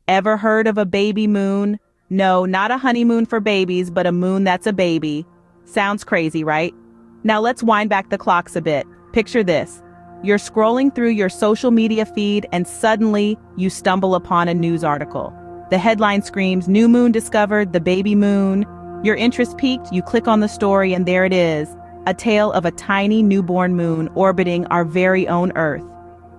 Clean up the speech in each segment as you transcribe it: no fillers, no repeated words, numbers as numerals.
Ever heard of a baby moon? No, not a honeymoon for babies, but a moon that's a baby. Sounds crazy, right? Now let's wind back the clocks a bit. Picture this. You're scrolling through your social media feed and suddenly you stumble upon a news article. The headline screams, "New moon discovered, the baby moon." Your interest piqued, you click on the story, and there it is, a tale of a tiny newborn moon orbiting our very own Earth.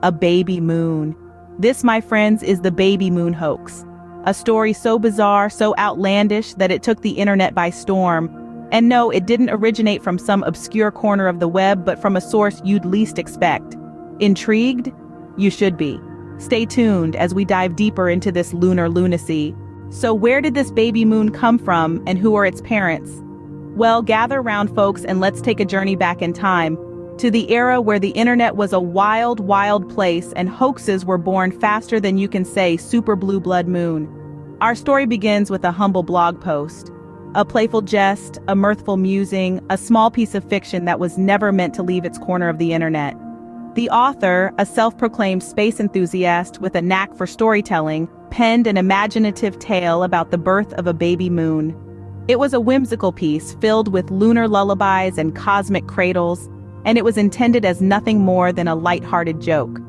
A baby moon. This, my friends, is the Baby Moon Hoax. A story so bizarre, so outlandish that it took the internet by storm. And no, it didn't originate from some obscure corner of the web, but from a source you'd least expect. Intrigued? You should be. Stay tuned as we dive deeper into this lunar lunacy. So where did this baby moon come from, and who are its parents? Well, gather round, folks, and let's take a journey back in time, to the era where the internet was a wild, wild place and hoaxes were born faster than you can say super blue blood moon. Our story begins with a humble blog post. A playful jest, a mirthful musing, a small piece of fiction that was never meant to leave its corner of the internet. The author, a self-proclaimed space enthusiast with a knack for storytelling, penned an imaginative tale about the birth of a baby moon. It was a whimsical piece filled with lunar lullabies and cosmic cradles, and it was intended as nothing more than a light-hearted joke.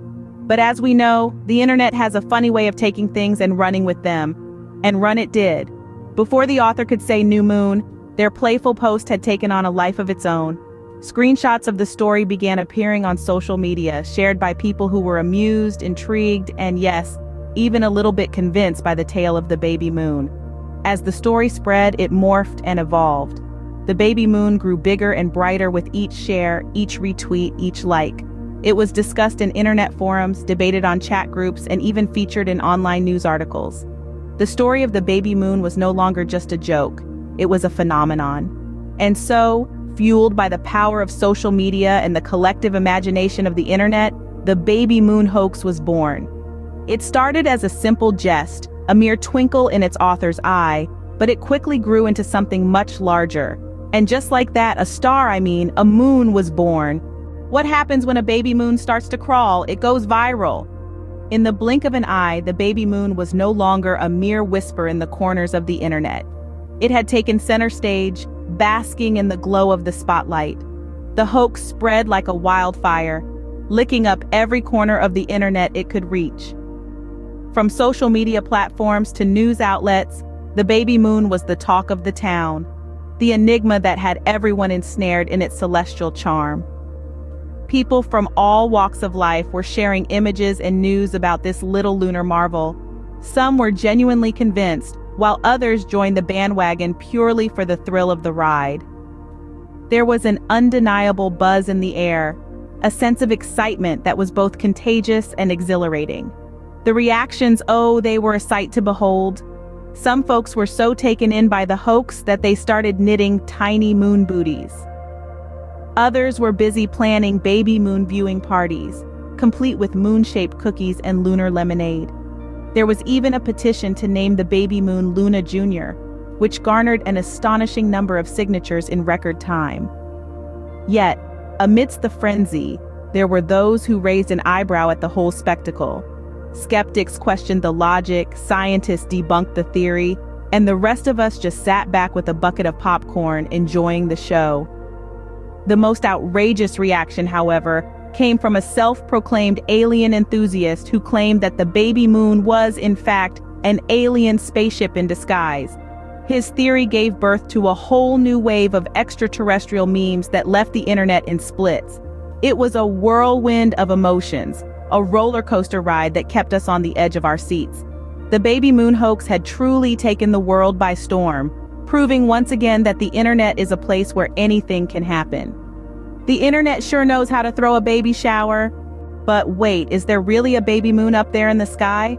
But as we know, the internet has a funny way of taking things and running with them. And run it did. Before the author could say new moon, their playful post had taken on a life of its own. Screenshots of the story began appearing on social media, shared by people who were amused, intrigued, and yes, even a little bit convinced by the tale of the baby moon. As the story spread, it morphed and evolved. The baby moon grew bigger and brighter with each share, each retweet, each like. It was discussed in internet forums, debated on chat groups, and even featured in online news articles. The story of the baby moon was no longer just a joke. It was a phenomenon. And so, fueled by the power of social media and the collective imagination of the internet, the baby moon hoax was born. It started as a simple jest, a mere twinkle in its author's eye, but it quickly grew into something much larger. And just like that, a moon was born. What happens when a baby moon starts to crawl? It goes viral. In the blink of an eye, the baby moon was no longer a mere whisper in the corners of the internet. It had taken center stage, basking in the glow of the spotlight. The hoax spread like a wildfire, licking up every corner of the internet it could reach. From social media platforms to news outlets, the baby moon was the talk of the town, the enigma that had everyone ensnared in its celestial charm. People from all walks of life were sharing images and news about this little lunar marvel. Some were genuinely convinced, while others joined the bandwagon purely for the thrill of the ride. There was an undeniable buzz in the air, a sense of excitement that was both contagious and exhilarating. The reactions, they were a sight to behold. Some folks were so taken in by the hoax that they started knitting tiny moon booties. Others were busy planning baby moon viewing parties, complete with moon-shaped cookies and lunar lemonade. There was even a petition to name the baby moon Luna Jr., which garnered an astonishing number of signatures in record time. Yet, amidst the frenzy, there were those who raised an eyebrow at the whole spectacle. Skeptics questioned the logic, scientists debunked the theory, and the rest of us just sat back with a bucket of popcorn, enjoying the show. The most outrageous reaction, however, came from a self-proclaimed alien enthusiast who claimed that the baby moon was, in fact, an alien spaceship in disguise. His theory gave birth to a whole new wave of extraterrestrial memes that left the internet in splits. It was a whirlwind of emotions, a roller coaster ride that kept us on the edge of our seats. The baby moon hoax had truly taken the world by storm, proving once again that the internet is a place where anything can happen. The internet sure knows how to throw a baby shower. But wait, is there really a baby moon up there in the sky?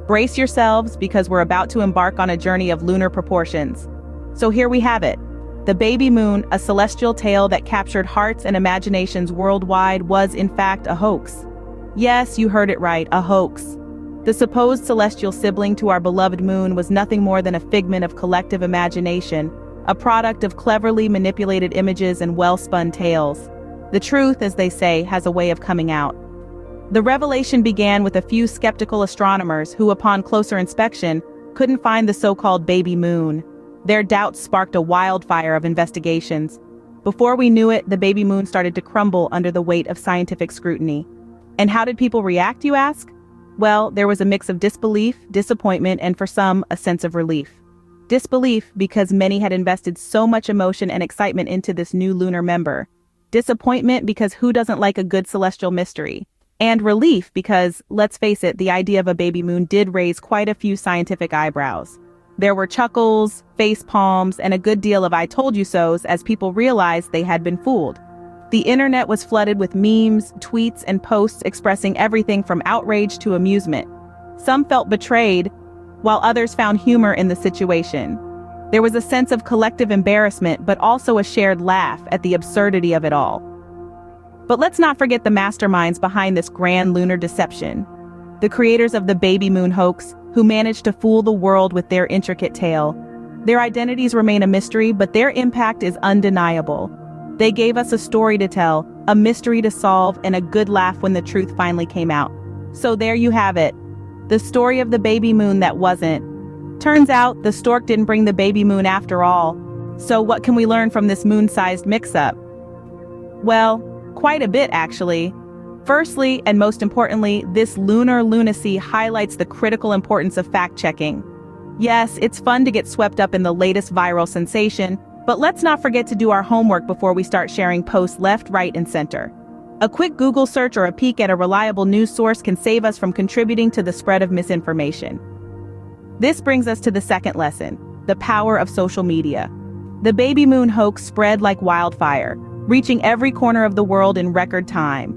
Brace yourselves, because we're about to embark on a journey of lunar proportions. So here we have it. The baby moon, a celestial tale that captured hearts and imaginations worldwide, was in fact a hoax. Yes, you heard it right, a hoax. The supposed celestial sibling to our beloved moon was nothing more than a figment of collective imagination, a product of cleverly manipulated images and well-spun tales. The truth, as they say, has a way of coming out. The revelation began with a few skeptical astronomers who, upon closer inspection, couldn't find the so-called baby moon. Their doubts sparked a wildfire of investigations. Before we knew it, the baby moon started to crumble under the weight of scientific scrutiny. And how did people react, you ask? Well, there was a mix of disbelief, disappointment, and for some, a sense of relief. Disbelief because many had invested so much emotion and excitement into this new lunar member. Disappointment because who doesn't like a good celestial mystery? And relief because, let's face it, the idea of a baby moon did raise quite a few scientific eyebrows. There were chuckles, face palms, and a good deal of I told you so's as people realized they had been fooled. The internet was flooded with memes, tweets, and posts expressing everything from outrage to amusement. Some felt betrayed, while others found humor in the situation. There was a sense of collective embarrassment, but also a shared laugh at the absurdity of it all. But let's not forget the masterminds behind this grand lunar deception. The creators of the Baby Moon Hoax, who managed to fool the world with their intricate tale. Their identities remain a mystery, but their impact is undeniable. They gave us a story to tell, a mystery to solve, and a good laugh when the truth finally came out. So there you have it. The story of the baby moon that wasn't. Turns out, the stork didn't bring the baby moon after all. So what can we learn from this moon-sized mix-up? Well, quite a bit actually. Firstly, and most importantly, this lunar lunacy highlights the critical importance of fact-checking. Yes, it's fun to get swept up in the latest viral sensation, but let's not forget to do our homework before we start sharing posts left, right, and center. A quick Google search or a peek at a reliable news source can save us from contributing to the spread of misinformation. This brings us to the second lesson, the power of social media. The baby moon hoax spread like wildfire, reaching every corner of the world in record time.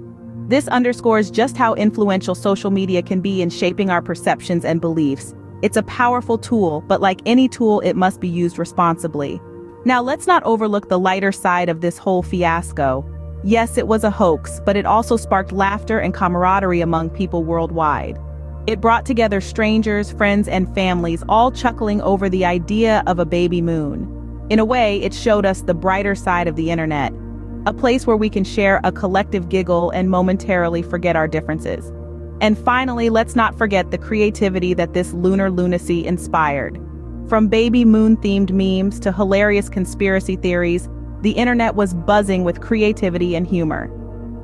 This underscores just how influential social media can be in shaping our perceptions and beliefs. It's a powerful tool, but like any tool, it must be used responsibly. Now, let's not overlook the lighter side of this whole fiasco. Yes, it was a hoax, but it also sparked laughter and camaraderie among people worldwide. It brought together strangers, friends, and families, all chuckling over the idea of a baby moon. In a way, it showed us the brighter side of the internet, a place where we can share a collective giggle and momentarily forget our differences. And finally, let's not forget the creativity that this lunar lunacy inspired. From baby moon-themed memes to hilarious conspiracy theories, the internet was buzzing with creativity and humor.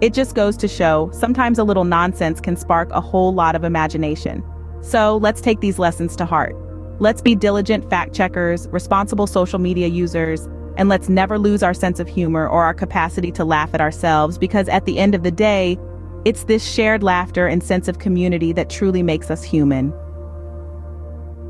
It just goes to show, sometimes a little nonsense can spark a whole lot of imagination. So let's take these lessons to heart. Let's be diligent fact-checkers, responsible social media users, and let's never lose our sense of humor or our capacity to laugh at ourselves, because at the end of the day, it's this shared laughter and sense of community that truly makes us human.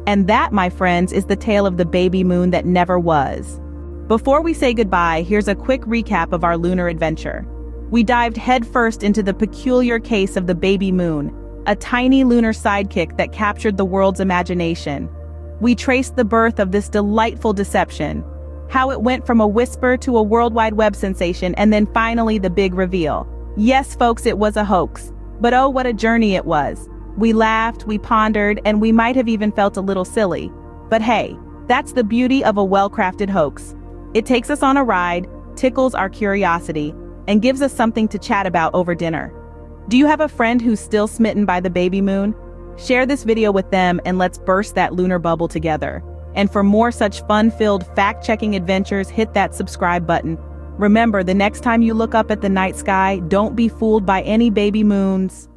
And that, my friends, is the tale of the baby moon that never was. Before we say goodbye, here's a quick recap of our lunar adventure. We dived headfirst into the peculiar case of the baby moon, a tiny lunar sidekick that captured the world's imagination. We traced the birth of this delightful deception, how it went from a whisper to a worldwide web sensation, and then finally the big reveal. Yes, folks, it was a hoax. But oh, what a journey it was. We laughed, we pondered, and we might have even felt a little silly. But hey, that's the beauty of a well-crafted hoax. It takes us on a ride, tickles our curiosity, and gives us something to chat about over dinner. Do you have a friend who's still smitten by the baby moon? Share this video with them and let's burst that lunar bubble together. And for more such fun-filled fact-checking adventures, hit that subscribe button. Remember, the next time you look up at the night sky, don't be fooled by any baby moons.